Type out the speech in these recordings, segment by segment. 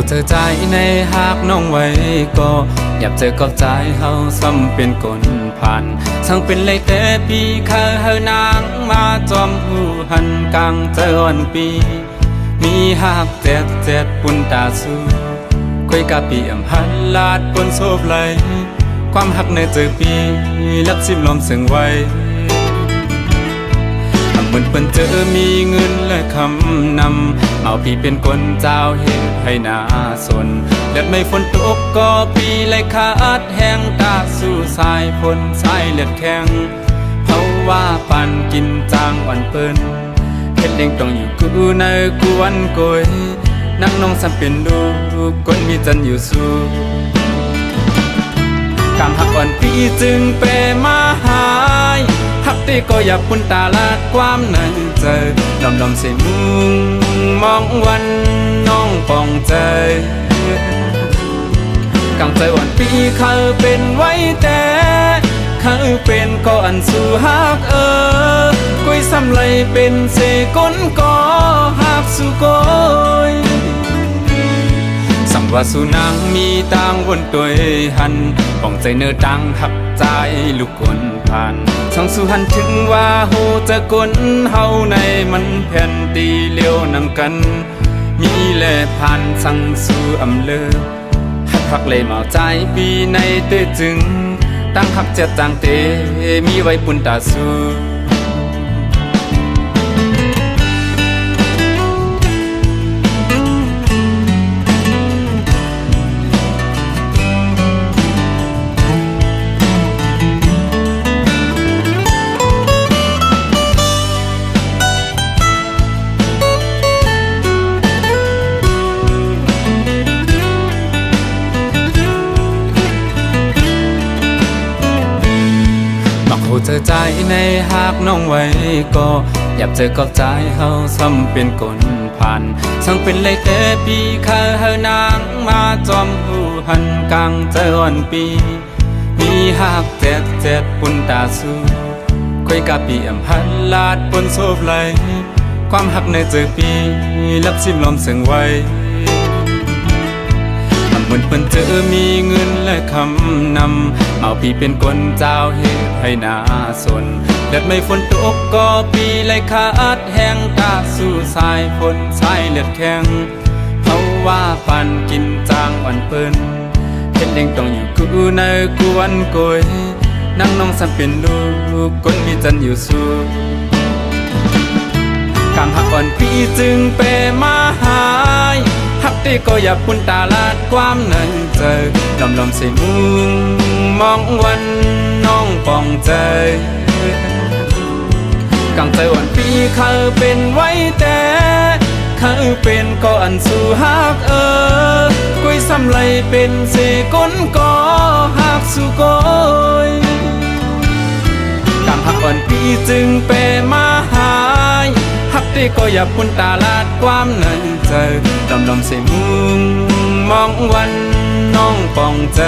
เธอใจในหากน้องไว้ก็อยากเจอกับใจเฮาซ้ำเป็นคนผ่านสั่งเป็นเลยแต่ปีเคยเฮานางมาจอมหูหันกลางเจอวันปีมีหากเจ็ดปุ่นตาสู้คุยกับปีอำหันลาดปนโซบไหลความหักในเจอปีลับซิมลมเสียงไว้เหมือนเปิ้นเจอมีเงินและคำนำเอาพี่เป็นคนเจ้าเหตุให้นาสนเลือดไม่ฝนตกก็ปีเลยขาดแห้งตาสู่สายฝนสายเลือดแข็งเพราะว่าปันกินจางอ่อนเปิ้นเฮ็ดเองต้องอยู่กูในกวนโกยนั่งน้องสัมเป็นดูคนมีจันอยู่สู้กางหักอ่อนปีจึงเปมาหายหักตีก็อยากปุ่นตาลาดความในใจดำเสียมุงมองวันน้องปองใจกางใจอ่อนปีเขาเป็นไว้แต่เขาเป็นก็อันสู่หักกุยซ้ำไหลเป็นเสก้นก็หักสู่ก้อยสัมว่าสุนางมีต่างวนตัวหันป้องใจเนื้อตังหักใจลูกคนผ่านส่องสู่หันถึงว่าโหจะกลเฮาในมันแผ่นตีเลี้ยวนำกันมีแลผ่านสั่งสู่อำเลอหักเลยเมาใจปีในเตจึงตั้งหักเจ็ดจางเตมีไว้ปุ่นตาสู้เจอใจในหากน้องไว้ก็อยากเจอกับใจเฮาซ้ำเป็นคนผ่านสั่งเป็นเลยแต่ปีเคยเฮานางมาจอมหูหันกลางเจอวันปีมีหากเจ็ดปุ่นตาสู้คุยกับปีอำหันลาดปนโซบไหลความหักในเจอปีลับซิมลมเสียงไว้เหมือนเปิ้นเจอมีเงินและคำนำเอาพี่เป็นคนเจ้าเหตุให้นาสนเลือดไม่ฝนตกก็ปีเลยขาดแห้งตาสู่สายฝนสายเลือดแข็งเพราะว่าปันกินจางอ่อนเปิ้นเฮ็ดเองต้องอยู่กูในกวนโกยนั่งน้องสัมเป็นลูกคนมีจันอยู่สู้กางหักอ่อนปีจึงเปมาหายหักตีก็อยากปุ่นตาลาดความในใจลมเสียมุงมองวันน้องปองใจกางใจอ่อนปีเขาเป็นไว้แต่เขาเป็นก็อันสู่หักกุยซ้ำไหลเป็นเสก้นก็หักสู่ก้อยกางหักอ่อนปีจึงเปมาหายหักตีก็อยากปุ่นตาลาดความในใจดำเสียมุงมองวันน้องปองใจ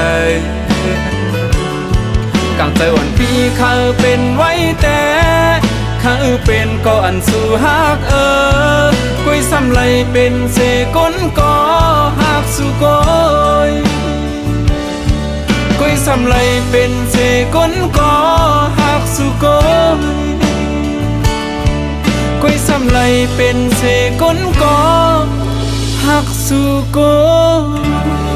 กางใจอ่อนปีเขาเป็นไว้แต่เขาเป็นก็อันสู่หักกุยซ้ำไหลเป็นเสก้นก็หักสู่ก้อยกุยซ้ำไหลเป็นเสก้นก็หักสู่ก้อยกุยซ้ำไหลเป็นเสก้นก็หักสู่ก้อย